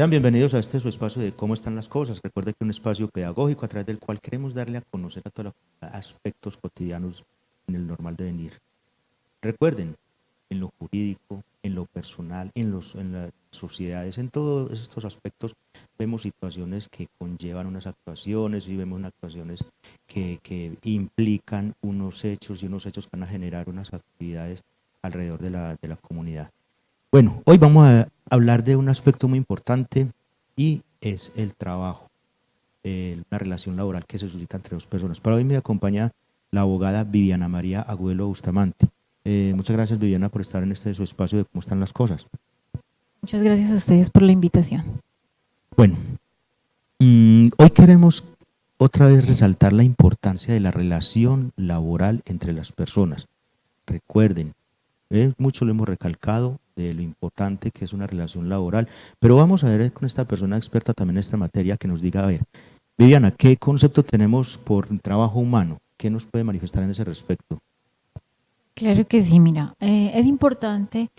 Sean bienvenidos a este su espacio de cómo están las cosas. Recuerde que es un espacio pedagógico a través del cual queremos darle a conocer a toda la comunidad aspectos cotidianos en el normal devenir. Recuerden, en lo jurídico, en lo personal, en las sociedades, en todos estos aspectos vemos situaciones que conllevan unas actuaciones y vemos unas actuaciones que implican unos hechos y unos hechos que van a generar unas actividades alrededor de la comunidad. Bueno, hoy vamos a hablar de un aspecto muy importante y es el trabajo, una relación laboral que se suscita entre dos personas. Para hoy me acompaña la abogada Viviana María Agudelo Bustamante. Muchas gracias, Viviana, por estar en este su espacio de cómo están las cosas. Muchas gracias a ustedes por la invitación. Bueno, hoy queremos otra vez resaltar la importancia de la relación laboral entre las personas. Recuerden, mucho lo hemos recalcado de lo importante que es una relación laboral, pero vamos a ver con esta persona experta también en esta materia que nos diga, a ver, Viviana, ¿qué concepto tenemos por trabajo humano? ¿Qué nos puede manifestar en ese respecto? Claro que sí, mira, es importante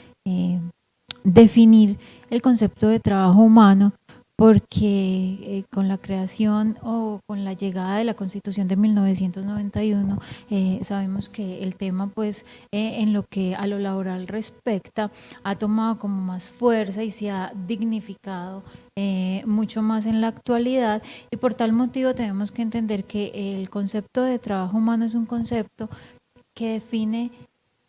definir el concepto de trabajo humano porque con la creación o con la llegada de la Constitución de 1991 sabemos que el tema pues en lo que a lo laboral respecta ha tomado como más fuerza y se ha dignificado mucho más en la actualidad, y por tal motivo tenemos que entender que el concepto de trabajo humano es un concepto que define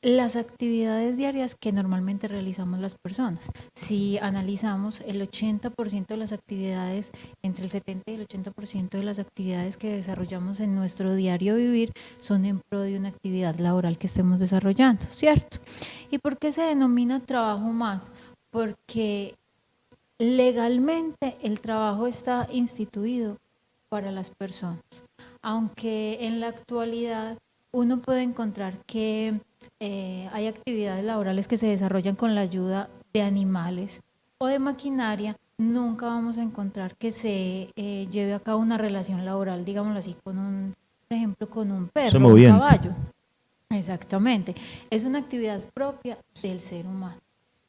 las actividades diarias que normalmente realizamos las personas. Si analizamos el 80% de las actividades, entre el 70 y el 80% de las actividades que desarrollamos en nuestro diario vivir son en pro de una actividad laboral que estemos desarrollando, ¿cierto? ¿Y por qué se denomina trabajo humano? Porque legalmente el trabajo está instituido para las personas, aunque en la actualidad uno puede encontrar que hay actividades laborales que se desarrollan con la ayuda de animales o de maquinaria. Nunca vamos a encontrar que se lleve a cabo una relación laboral, digámoslo así, con un, por ejemplo, con un Se perro o un moviente. caballo. Exactamente, es una actividad propia del ser humano.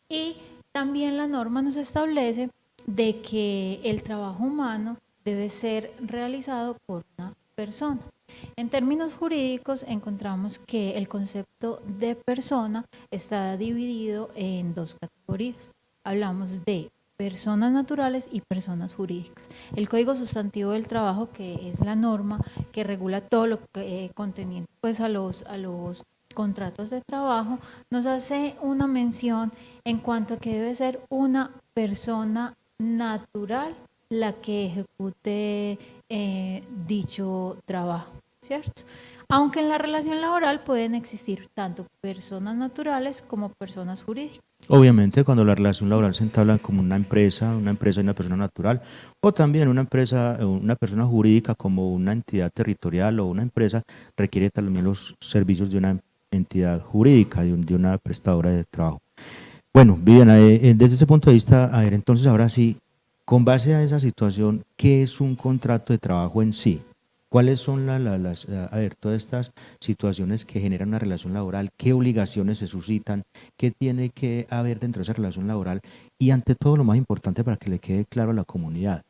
Y también la norma nos establece de que el trabajo humano debe ser realizado por una persona. En términos jurídicos encontramos que el concepto de persona está dividido en dos categorías. Hablamos de personas naturales y personas jurídicas. El Código Sustantivo del Trabajo, que es la norma que regula todo lo que contendiente pues a los contratos de trabajo, nos hace una mención en cuanto a que debe ser una persona natural la que ejecute dicho trabajo, ¿cierto? Aunque en la relación laboral pueden existir tanto personas naturales como personas jurídicas. Obviamente, cuando la relación laboral se entabla como una empresa y una persona natural, o también una persona jurídica como una entidad territorial o una empresa, requiere también los servicios de una entidad jurídica, de una prestadora de trabajo. Bueno, Viviana, desde ese punto de vista, a ver, entonces ahora sí, con base a esa situación, ¿qué es un contrato de trabajo en sí? ¿Cuáles son a ver, todas estas situaciones que generan una relación laboral? ¿Qué obligaciones se suscitan? ¿Qué tiene que haber dentro de esa relación laboral? Y ante todo, lo más importante para que le quede claro a la comunidad,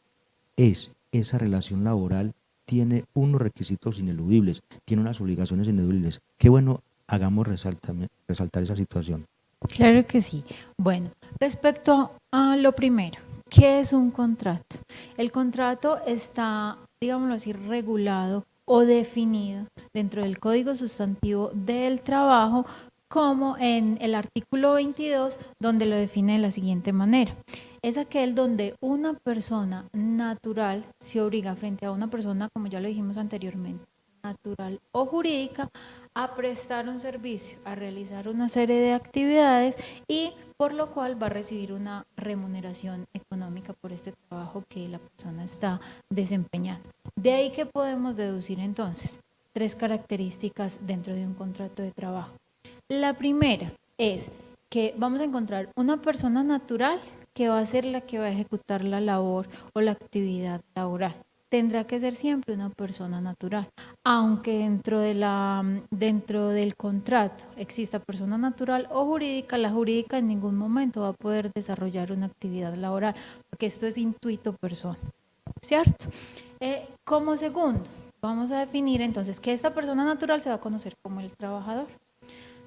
es esa relación laboral tiene unos requisitos ineludibles, tiene unas obligaciones ineludibles. Qué bueno, hagamos resaltar esa situación. Claro que sí. Bueno, respecto a lo primero, ¿qué es un contrato? El contrato está, digámoslo así, regulado o definido dentro del Código Sustantivo del Trabajo como en el artículo 22, donde lo define de la siguiente manera. Es aquel donde una persona natural se obliga frente a una persona, como ya lo dijimos anteriormente, natural o jurídica, a prestar un servicio, a realizar una serie de actividades, y por lo cual va a recibir una remuneración económica por este trabajo que la persona está desempeñando. De ahí que podemos deducir entonces tres características dentro de un contrato de trabajo. La primera es que vamos a encontrar una persona natural que va a ser la que va a ejecutar la labor o la actividad laboral. tendrá que ser siempre una persona natural, aunque dentro del contrato exista persona natural o jurídica, la jurídica en ningún momento va a poder desarrollar una actividad laboral, porque esto es intuito persona, ¿cierto? Como segundo, vamos a definir entonces que esta persona natural se va a conocer como el trabajador.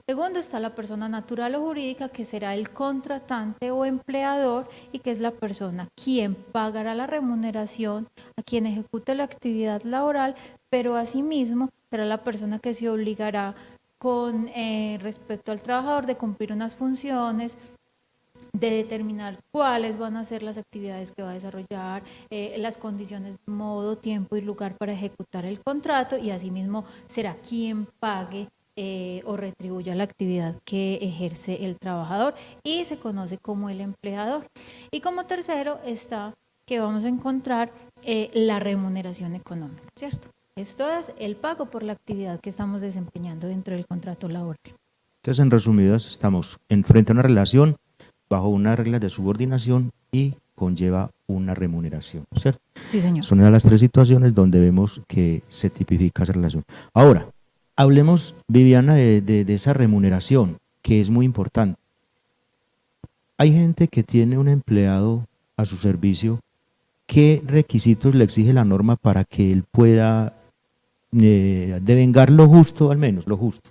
Segundo está la persona natural o jurídica, que será el contratante o empleador, y que es la persona quien pagará la remuneración a quien ejecute la actividad laboral, pero asimismo será la persona que se obligará con respecto al trabajador de cumplir unas funciones, de determinar cuáles van a ser las actividades que va a desarrollar, las condiciones, modo, tiempo y lugar para ejecutar el contrato, y asimismo será quien pague o retribuya la actividad que ejerce el trabajador, y se conoce como el empleador. Y como tercero está que vamos a encontrar la remuneración económica, ¿cierto? Esto es el pago por la actividad que estamos desempeñando dentro del contrato laboral. Entonces, en resumidas, estamos frente a una relación bajo unas reglas de subordinación y conlleva una remuneración, ¿cierto? Sí, señor. Son una de las tres situaciones donde vemos que se tipifica esa relación. Ahora, hablemos, Viviana, de esa remuneración, que es muy importante. Hay gente que tiene un empleado a su servicio. ¿Qué requisitos le exige la norma para que él pueda devengar lo justo, al menos lo justo?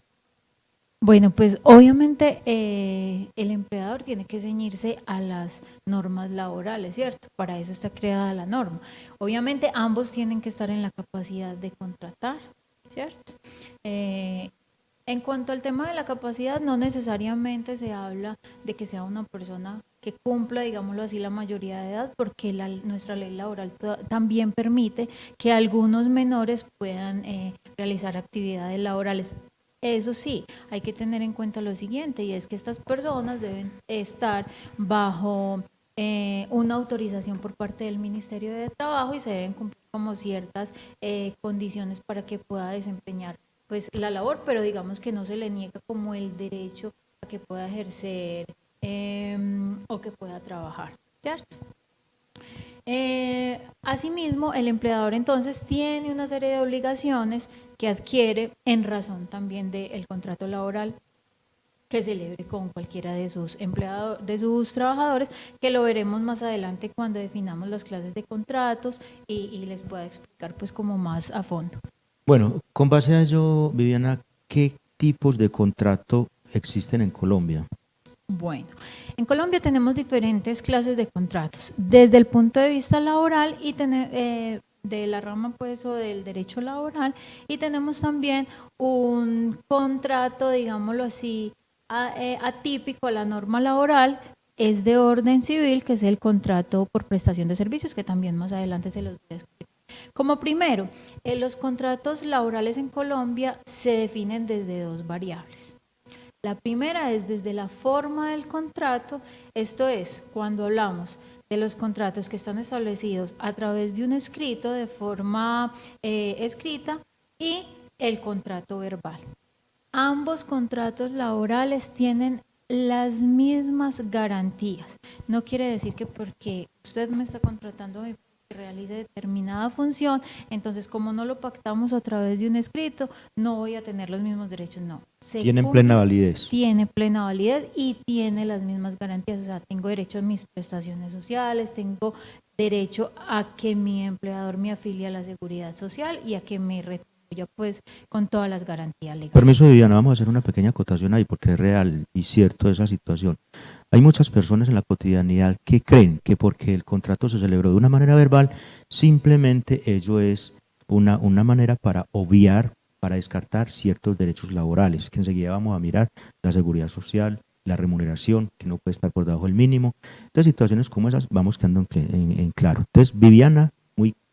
Bueno, pues obviamente el empleador tiene que ceñirse a las normas laborales, ¿cierto? Para eso está creada la norma. Obviamente ambos tienen que estar en la capacidad de contratar, ¿cierto? En cuanto al tema de la capacidad, no necesariamente se habla de que sea una persona que cumpla, digámoslo así, la mayoría de edad, porque nuestra ley laboral también permite que algunos menores puedan realizar actividades laborales. Eso sí, hay que tener en cuenta lo siguiente, y es que estas personas deben estar bajo una autorización por parte del Ministerio de Trabajo, y se deben cumplir como ciertas condiciones para que pueda desempeñar pues la labor, pero digamos que no se le niega como el derecho a que pueda ejercer o que pueda trabajar, ¿cierto? Asimismo, el empleador entonces tiene una serie de obligaciones que adquiere en razón también del contrato laboral que celebre con cualquiera de sus empleados, de sus trabajadores, que lo veremos más adelante cuando definamos las clases de contratos y les pueda explicar pues como más a fondo. Bueno, con base a ello, Viviana, ¿qué tipos de contrato existen en Colombia? Bueno, en Colombia tenemos diferentes clases de contratos, desde el punto de vista laboral y de la rama pues o del derecho laboral, y tenemos también un contrato, digámoslo así, atípico a la norma laboral, es de orden civil, que es el contrato por prestación de servicios, que también más adelante se los voy a explicar. Como primero, los contratos laborales en Colombia se definen desde dos variables. La primera es desde la forma del contrato, esto es, cuando hablamos de los contratos que están establecidos a través de un escrito, de forma escrita, y el contrato verbal. Ambos contratos laborales tienen las mismas garantías. No quiere decir que porque usted me está contratando a mí que realice determinada función, entonces como no lo pactamos a través de un escrito, no voy a tener los mismos derechos. No. Tienen plena validez. Tiene plena validez y tiene las mismas garantías. O sea, tengo derecho a mis prestaciones sociales, tengo derecho a que mi empleador me afilie a la seguridad social y a que me retribuya pues con todas las garantías legales. Permiso, Viviana, vamos a hacer una pequeña acotación ahí porque es real y cierto esa situación. Hay muchas personas en la cotidianidad que creen que porque el contrato se celebró de una manera verbal, simplemente ello es una manera para obviar, para descartar ciertos derechos laborales, que enseguida vamos a mirar la seguridad social, la remuneración, que no puede estar por debajo del mínimo. Entonces, situaciones como esas vamos quedando en claro. Entonces, Viviana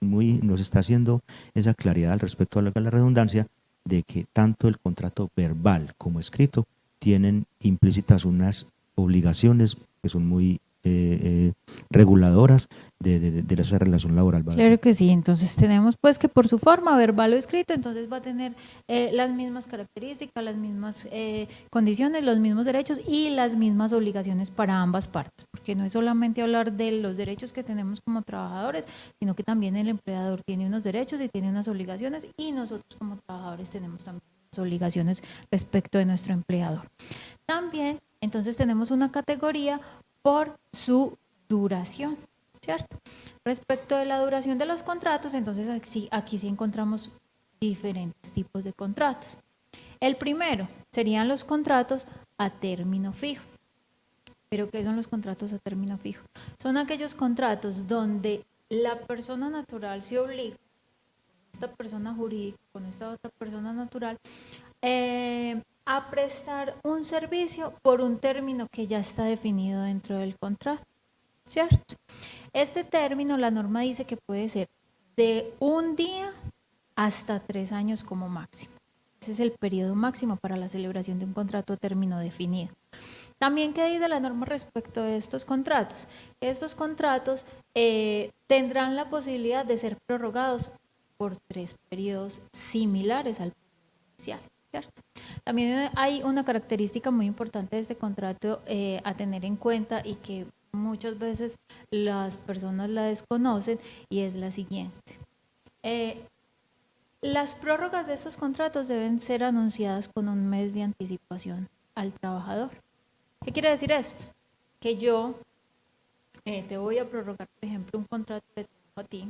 nos está haciendo esa claridad al respecto a la redundancia de que tanto el contrato verbal como escrito tienen implícitas unas obligaciones que son muy reguladoras de esa relación laboral. ¿Vale? Claro que sí, entonces tenemos pues que por su forma, verbal o escrito, entonces va a tener las mismas características, las mismas condiciones, los mismos derechos y las mismas obligaciones para ambas partes, porque no es solamente hablar de los derechos que tenemos como trabajadores, sino que también el empleador tiene unos derechos y tiene unas obligaciones y nosotros como trabajadores tenemos también unas obligaciones respecto de nuestro empleador. También, entonces tenemos una categoría por su duración, ¿cierto? Respecto de la duración de los contratos, entonces aquí sí encontramos diferentes tipos de contratos. El primero serían los contratos a término fijo. ¿Pero qué son los contratos a término fijo? Son aquellos contratos donde la persona natural se obliga, esta persona jurídica con esta otra persona natural, a prestar un servicio por un término que ya está definido dentro del contrato, ¿cierto? Este término, la norma dice que puede ser de un día hasta 3 años como máximo. Ese es el periodo máximo para la celebración de un contrato a término definido. También, ¿qué dice la norma respecto de estos contratos? Estos contratos tendrán la posibilidad de ser prorrogados por 3 periodos similares al inicial, ¿cierto? También hay una característica muy importante de este contrato a tener en cuenta y que muchas veces las personas la desconocen y es la siguiente. Las prórrogas de estos contratos deben ser anunciadas con 1 mes de anticipación al trabajador. ¿Qué quiere decir esto? Que yo te voy a prorrogar, por ejemplo, un contrato de trabajo a ti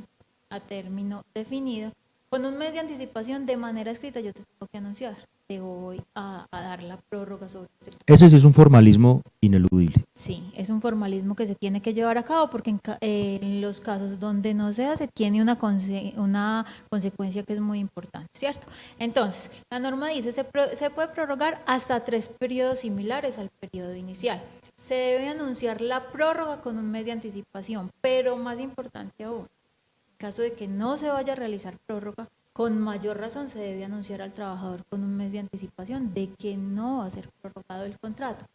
a término definido, con 1 mes de anticipación de manera escrita yo te tengo que anunciar, te voy a dar la prórroga sobre este contrato. Ese sí es un formalismo ineludible. Sí, es un formalismo que se tiene que llevar a cabo porque en los casos donde no se hace tiene una consecuencia que es muy importante, ¿cierto? Entonces, la norma dice se puede prorrogar hasta 3 periodos similares al periodo inicial. Se debe anunciar la prórroga con 1 mes de anticipación, pero más importante aún, en caso de que no se vaya a realizar prórroga, con mayor razón se debe anunciar al trabajador con 1 mes de anticipación de que no va a ser prorrogado el contrato.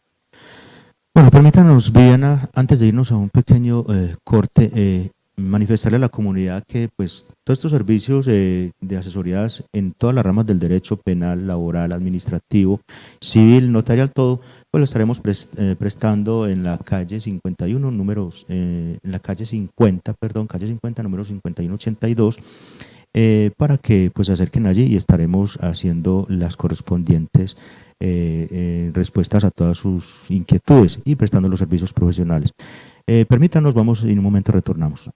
Bueno, permítanos, Viviana, antes de irnos a un pequeño corte, manifestarle a la comunidad que pues todos estos servicios de asesorías en todas las ramas del derecho penal, laboral, administrativo, civil, notarial, todo, pues lo estaremos prestando en la calle 51, en la calle 50, número 5182, para que pues se acerquen allí y estaremos haciendo las correspondientes respuestas a todas sus inquietudes y prestando los servicios profesionales. Permítanos, vamos y en un momento retornamos.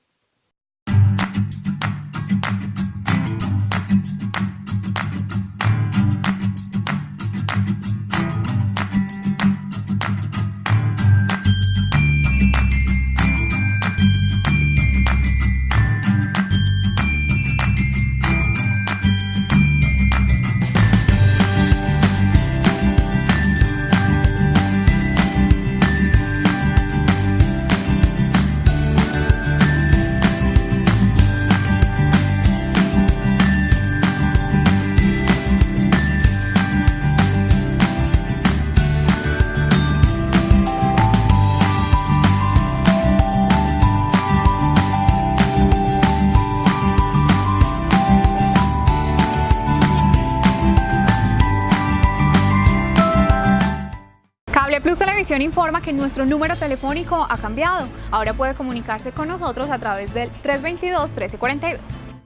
Plus Televisión informa que nuestro número telefónico ha cambiado. Ahora puede comunicarse con nosotros a través del 322-1342.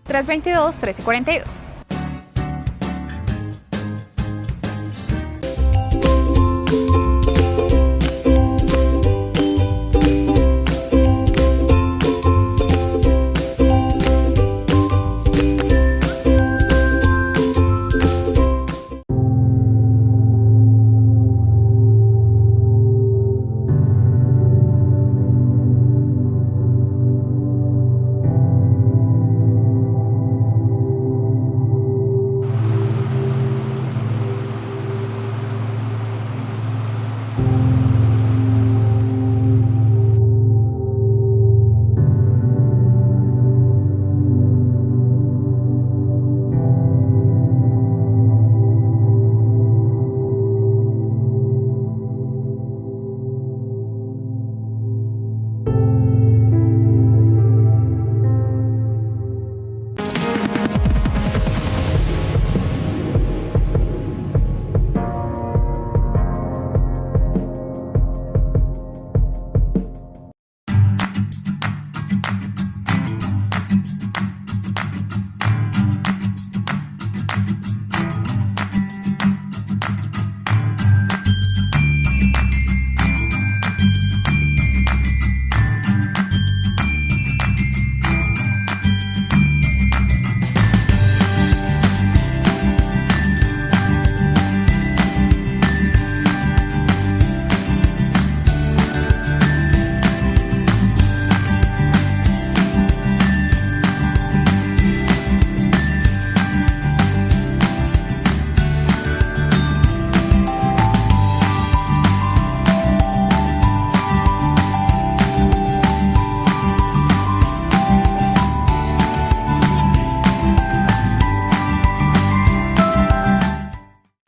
322-1342.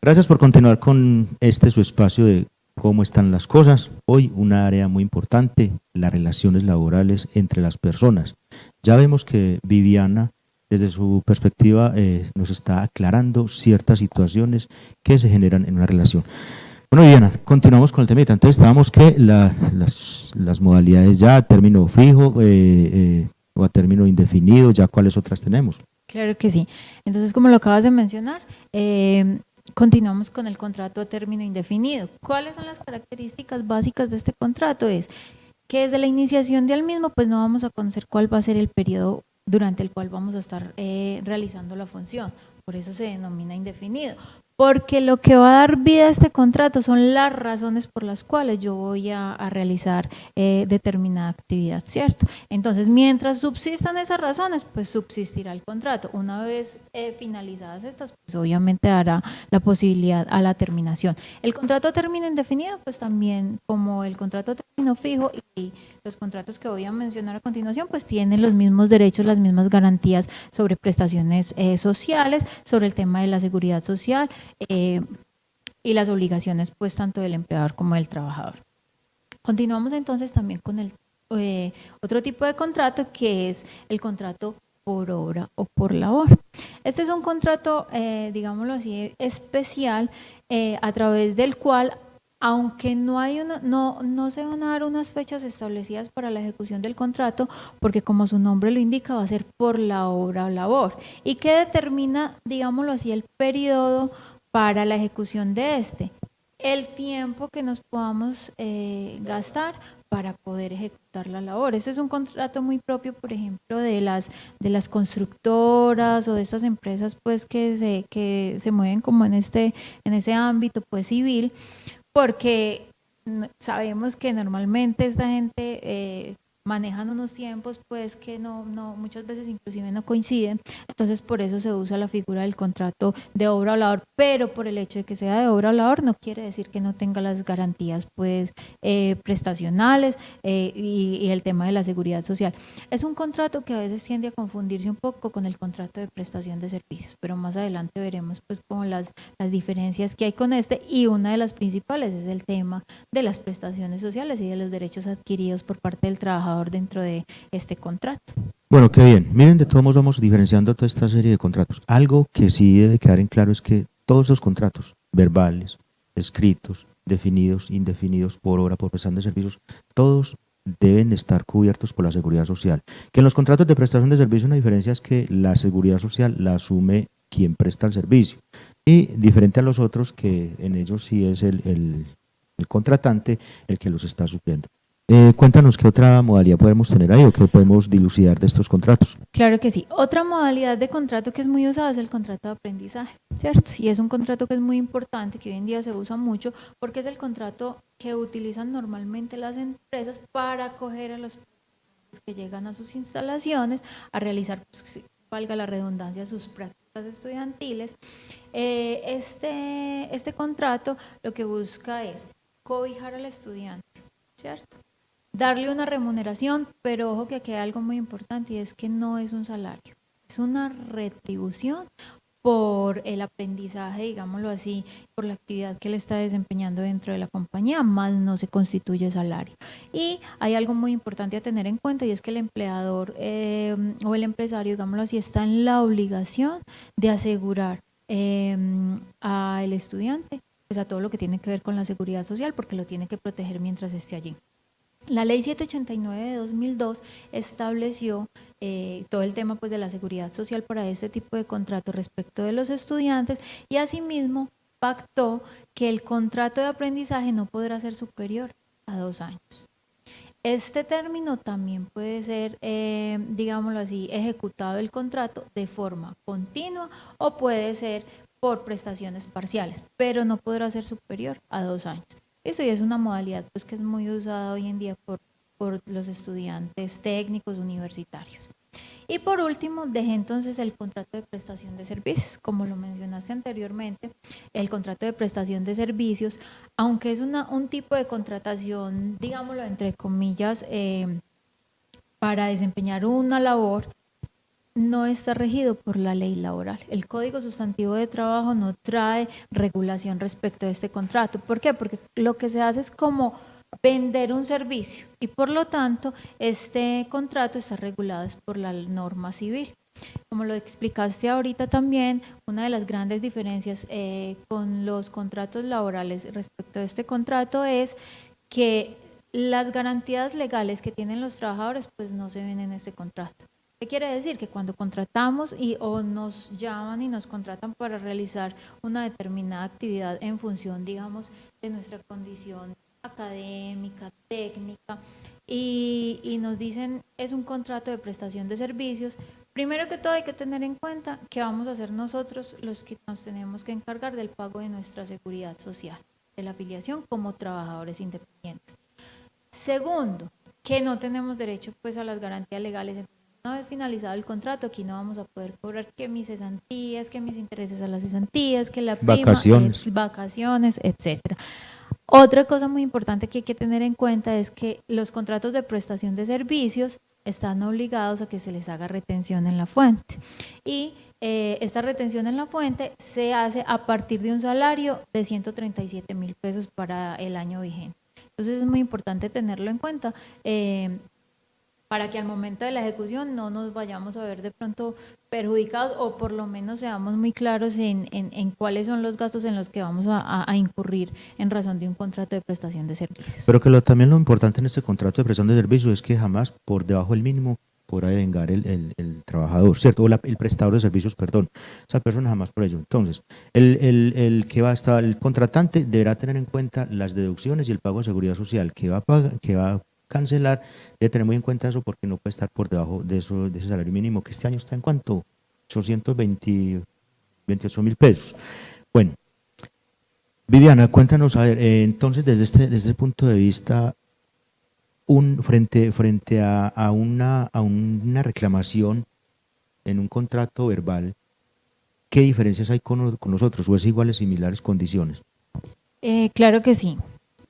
Gracias por continuar con su espacio de cómo están las cosas. Hoy una área muy importante, las relaciones laborales entre las personas. Ya vemos que Viviana, desde su perspectiva, nos está aclarando ciertas situaciones que se generan en una relación. Bueno, Viviana, continuamos con el temita. Entonces estábamos que las modalidades ya a término fijo o a término indefinido, ya cuáles otras tenemos. Claro que sí. Entonces, como lo acabas de mencionar, continuamos con el contrato a término indefinido. ¿Cuáles son las características básicas de este contrato? Es que desde la iniciación del mismo, pues no vamos a conocer cuál va a ser el periodo durante el cual vamos a estar realizando la función. Por eso se denomina indefinido. Porque lo que va a dar vida a este contrato son las razones por las cuales yo voy a realizar determinada actividad, ¿cierto? Entonces, mientras subsistan esas razones, pues subsistirá el contrato. Una vez finalizadas estas, pues obviamente dará la posibilidad a la terminación. El contrato a término indefinido, pues también como el contrato a término fijo y los contratos que voy a mencionar a continuación, pues tienen los mismos derechos, las mismas garantías sobre prestaciones sociales, sobre el tema de la seguridad social, y las obligaciones pues tanto del empleador como del trabajador. Continuamos entonces también con el otro tipo de contrato, que es el contrato por obra o por labor. Este es un contrato, digámoslo así, especial, a través del cual, aunque no se van a dar unas fechas establecidas para la ejecución del contrato, porque como su nombre lo indica, va a ser por la obra o labor, y que determina, digámoslo así, el periodo para la ejecución de el tiempo que nos podamos gastar para poder ejecutar la labor. Este es un contrato muy propio, por ejemplo, de las constructoras o de estas empresas pues que se mueven como en ese ámbito pues civil, porque sabemos que normalmente esta gente manejan unos tiempos pues que no muchas veces inclusive no coinciden, entonces por eso se usa la figura del contrato de obra o labor, pero por el hecho de que sea de obra o labor no quiere decir que no tenga las garantías pues prestacionales y el tema de la seguridad social. Es un contrato que a veces tiende a confundirse un poco con el contrato de prestación de servicios, pero más adelante veremos pues como las diferencias que hay con y una de las principales es el tema de las prestaciones sociales y de los derechos adquiridos por parte del trabajador dentro de este contrato. Bueno, qué bien. Miren, de todos modos vamos diferenciando toda esta serie de contratos. Algo que sí debe quedar en claro es que todos los contratos, verbales, escritos, definidos, indefinidos, por hora, por prestación de servicios, todos deben estar cubiertos por la seguridad social. Que en los contratos de prestación de servicios una diferencia es que la seguridad social la asume quien presta el servicio, y diferente a los otros que en ellos sí es el contratante el que los está supliendo. Cuéntanos qué otra modalidad podemos tener ahí o qué podemos dilucidar de estos contratos. Claro que sí. Otra modalidad de contrato que es muy usada es el contrato de aprendizaje, ¿cierto? Y es un contrato que es muy importante, que hoy en día se usa mucho, porque es el contrato que utilizan normalmente las empresas para acoger a los que llegan a sus instalaciones a realizar, pues, valga la redundancia, sus prácticas estudiantiles. Este contrato lo que busca es cobijar al estudiante, ¿cierto? Darle una remuneración, pero ojo que aquí hay algo muy importante y es que no es un salario, es una retribución por el aprendizaje, digámoslo así, por la actividad que él está desempeñando dentro de la compañía, más no se constituye salario. Y hay algo muy importante a tener en cuenta y es que el empleador o el empresario, digámoslo así, está en la obligación de asegurar al estudiante, pues a todo lo que tiene que ver con la seguridad social, porque lo tiene que proteger mientras esté allí. La ley 789 de 2002 estableció todo el tema pues, de la seguridad social para este tipo de contratos respecto de los estudiantes, y asimismo pactó que el contrato de aprendizaje no podrá ser superior a 2 años. Este término también puede ser, digámoslo así, ejecutado el contrato de forma continua o puede ser por prestaciones parciales, pero no podrá ser superior a 2 años. Eso ya es una modalidad pues, que es muy usada hoy en día por los estudiantes técnicos universitarios. Y por último, dejé entonces el contrato de prestación de servicios. Como lo mencionaste anteriormente, el contrato de prestación de servicios, aunque es un tipo de contratación, digámoslo entre comillas, para desempeñar una labor, no está regido por la ley laboral. El Código Sustantivo de Trabajo no trae regulación respecto a este contrato. ¿Por qué? Porque lo que se hace es como vender un servicio y por lo tanto este contrato está regulado por la norma civil. Como lo explicaste ahorita también, una de las grandes diferencias con los contratos laborales respecto a este contrato es que las garantías legales que tienen los trabajadores pues no se ven en este contrato. ¿Qué quiere decir? Que cuando contratamos o nos llaman y nos contratan para realizar una determinada actividad en función, digamos, de nuestra condición académica, técnica, y nos dicen es un contrato de prestación de servicios, primero que todo hay que tener en cuenta que vamos a ser nosotros los que nos tenemos que encargar del pago de nuestra seguridad social, de la afiliación como trabajadores independientes. Segundo, que no tenemos derecho pues a las garantías legales. Una vez finalizado el contrato, aquí no vamos a poder cobrar que mis cesantías, que mis intereses a las cesantías, que la prima, vacaciones, etcétera. Otra cosa muy importante que hay que tener en cuenta es que los contratos de prestación de servicios están obligados a que se les haga retención en la fuente y esta retención en la fuente se hace a partir de un salario de 137.000 pesos para el año vigente. Entonces es muy importante tenerlo en cuenta para que al momento de la ejecución no nos vayamos a ver de pronto perjudicados o por lo menos seamos muy claros en cuáles son los gastos en los que vamos a incurrir en razón de un contrato de prestación de servicios. Pero que también lo importante en este contrato de prestación de servicios es que jamás por debajo del mínimo podrá devengar el trabajador, ¿cierto? O el prestador de servicios, perdón, esa persona jamás por ello. Entonces, el que va a estar, el contratante deberá tener en cuenta las deducciones y el pago de seguridad social que va a pagar, que va a cancelar, debe tener muy en cuenta eso porque no puede estar por debajo de ese salario mínimo que este año está en cuánto, 828.000 pesos. Bueno, Viviana, cuéntanos, a ver, entonces desde este punto de vista, frente a una reclamación en un contrato verbal, ¿qué diferencias hay con nosotros o es iguales, similares condiciones? Claro que sí.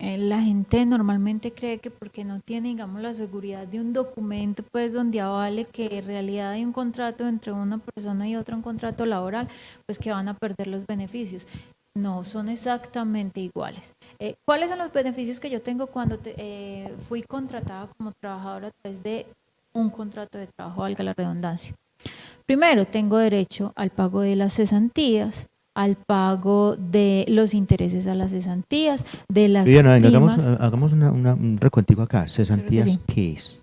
La gente normalmente cree que porque no tiene, digamos, la seguridad de un documento, pues donde avale que en realidad hay un contrato entre una persona y otra, un contrato laboral, pues que van a perder los beneficios. No, son exactamente iguales. ¿Cuáles son los beneficios que yo tengo cuando fui contratada como trabajadora a través de un contrato de trabajo, valga la redundancia? Primero, tengo derecho al pago de las cesantías, al pago de los intereses a las cesantías, de las Viviana, venga, primas. hagamos un recuentico acá. ¿Cesantías Claro que sí. qué es?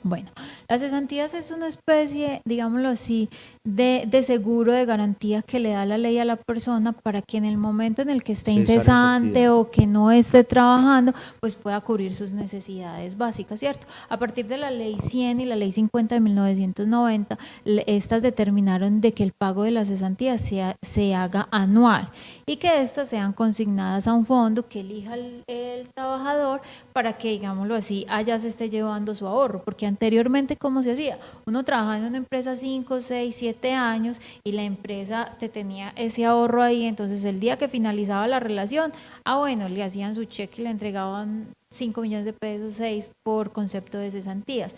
Bueno, las cesantías es una especie, digámoslo así, de seguro de garantía que le da la ley a la persona para que en el momento en el que esté incesante o que no esté trabajando, pues pueda cubrir sus necesidades básicas, ¿cierto? A partir de la ley 100 y la ley 50 de 1990, estas determinaron de que el pago de las cesantías se haga anual y que estas sean consignadas a un fondo que elija el trabajador para que, digámoslo así, allá se esté llevando su ahorro, porque anteriormente, ¿cómo se hacía? Uno trabajaba en una empresa 5, 6, 7 años y la empresa te tenía ese ahorro ahí, entonces el día que finalizaba la relación, bueno, le hacían su cheque y le entregaban 5 millones de pesos, 6 por concepto de cesantías.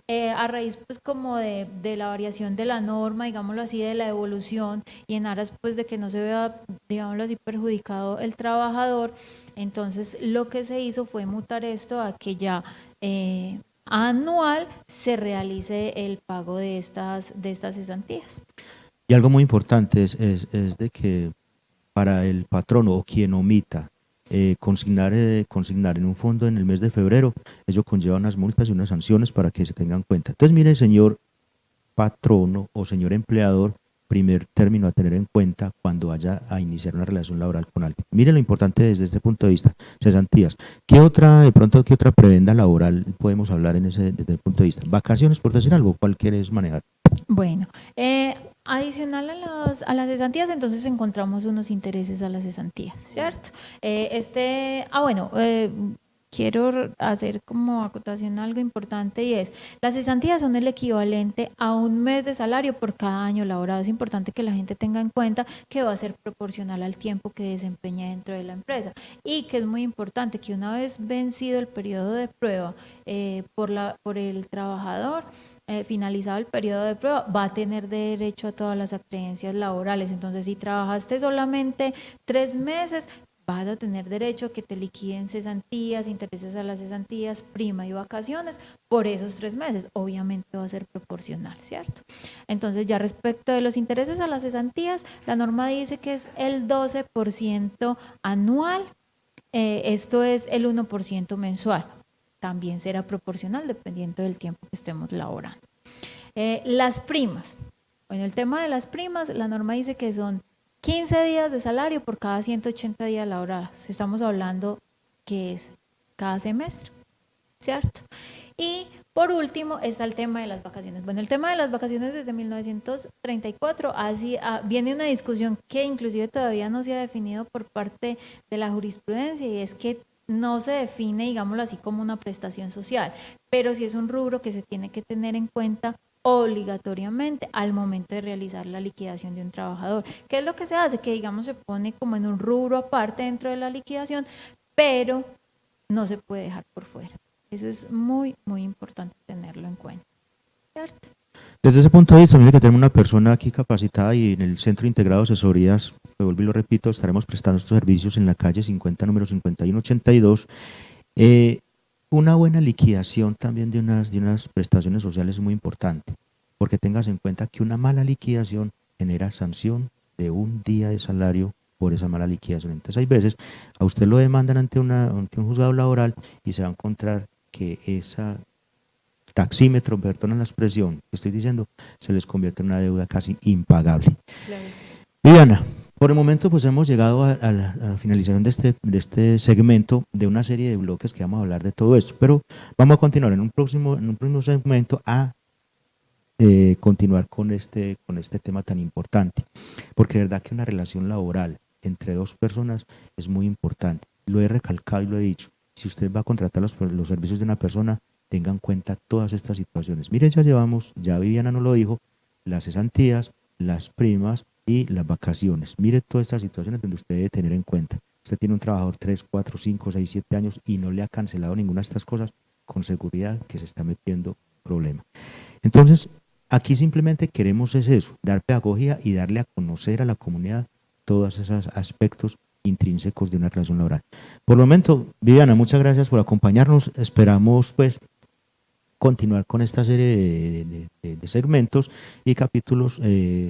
A raíz pues como de la variación de la norma, digámoslo así, de la evolución y en aras pues de que no se vea, digámoslo así, perjudicado el trabajador, entonces lo que se hizo fue mutar esto a que ya anual se realice el pago de estas cesantías. Y algo muy importante es de que para el patrono o quien omita consignar en un fondo en el mes de febrero, ello conlleva unas multas y unas sanciones para que se tengan en cuenta. Entonces, mire, señor patrono o señor empleador, primer término a tener en cuenta cuando vaya a iniciar una relación laboral con alguien. Mire lo importante desde este punto de vista, cesantías. ¿Qué otra prebenda laboral podemos hablar desde el punto de vista? Vacaciones, por decir algo, ¿cuál quieres manejar? Bueno, adicional a las cesantías, entonces encontramos unos intereses a las cesantías, ¿cierto? Quiero hacer como acotación algo importante y es, las cesantías son el equivalente a un mes de salario por cada año laborado. Es importante que la gente tenga en cuenta que va a ser proporcional al tiempo que desempeña dentro de la empresa y que es muy importante que una vez vencido el periodo de prueba por el trabajador, finalizado el periodo de prueba, va a tener derecho a todas las acreencias laborales. Entonces, si trabajaste solamente 3 meses, vas a tener derecho a que te liquiden cesantías, intereses a las cesantías, prima y vacaciones por esos 3 meses. Obviamente va a ser proporcional, ¿cierto? Entonces, ya respecto de los intereses a las cesantías, la norma dice que es el 12% anual, esto es el 1% mensual. También será proporcional dependiendo del tiempo que estemos laborando. Las primas. Bueno, el tema de las primas, la norma dice que son 15 días de salario por cada 180 días laborados. Estamos hablando que es cada semestre, ¿cierto? Y por último está el tema de las vacaciones. Bueno, el tema de las vacaciones desde 1934 viene una discusión que inclusive todavía no se ha definido por parte de la jurisprudencia, y es que no se define, digámoslo así, como una prestación social, pero sí es un rubro que se tiene que tener en cuenta obligatoriamente al momento de realizar la liquidación de un trabajador. ¿Qué es lo que se hace? Que, digamos, se pone como en un rubro aparte dentro de la liquidación, pero no se puede dejar por fuera. Eso es muy, muy importante tenerlo en cuenta, ¿cierto? Desde ese punto de vista, mire que tenemos una persona aquí capacitada, y en el Centro Integrado de Asesorías, lo vuelvo y lo repito, estaremos prestando estos servicios en la calle 50, número 5182. Una buena liquidación también de unas prestaciones sociales es muy importante, porque tengas en cuenta que una mala liquidación genera sanción de 1 día de salario por esa mala liquidación. Entonces, hay veces a usted lo demandan ante un juzgado laboral y se va a encontrar que esa taxímetro, perdonen la expresión que estoy diciendo, se les convierte en una deuda casi impagable. Claro. Viviana, por el momento pues hemos llegado a la finalización de este segmento de una serie de bloques que vamos a hablar de todo esto, pero vamos a continuar en un próximo segmento a continuar con este tema tan importante, porque de verdad que una relación laboral entre 2 personas es muy importante. Lo he recalcado y lo he dicho: si usted va a contratar los servicios de una persona, tenga en cuenta todas estas situaciones. Mire, ya Viviana nos lo dijo, las cesantías, las primas y las vacaciones. Mire todas estas situaciones donde usted debe tener en cuenta. Usted tiene un trabajador 3, 4, 5, 6, 7 años y no le ha cancelado ninguna de estas cosas, con seguridad que se está metiendo problema. Entonces, aquí simplemente queremos es eso, dar pedagogía y darle a conocer a la comunidad todos esos aspectos intrínsecos de una relación laboral. Por el momento, Viviana, muchas gracias por acompañarnos. Esperamos pues continuar con esta serie de segmentos y capítulos.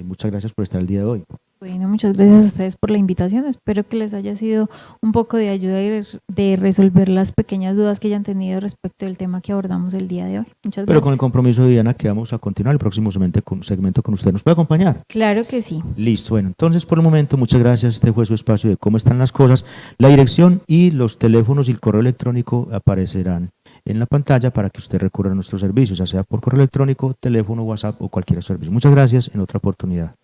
Muchas gracias por estar el día de hoy. Bueno, muchas gracias a ustedes por la invitación. Espero que les haya sido un poco de ayuda de resolver las pequeñas dudas que hayan tenido respecto del tema que abordamos el día de hoy. Muchas gracias. Pero con el compromiso de Viviana que vamos a continuar el próximo segmento con usted. ¿Nos puede acompañar? Claro que sí. Listo. Bueno, entonces por el momento, muchas gracias. Este fue su espacio de cómo están las cosas. La dirección y los teléfonos y el correo electrónico aparecerán en la pantalla para que usted recurra a nuestros servicios, ya sea por correo electrónico, teléfono, WhatsApp o cualquier servicio. Muchas gracias. En otra oportunidad.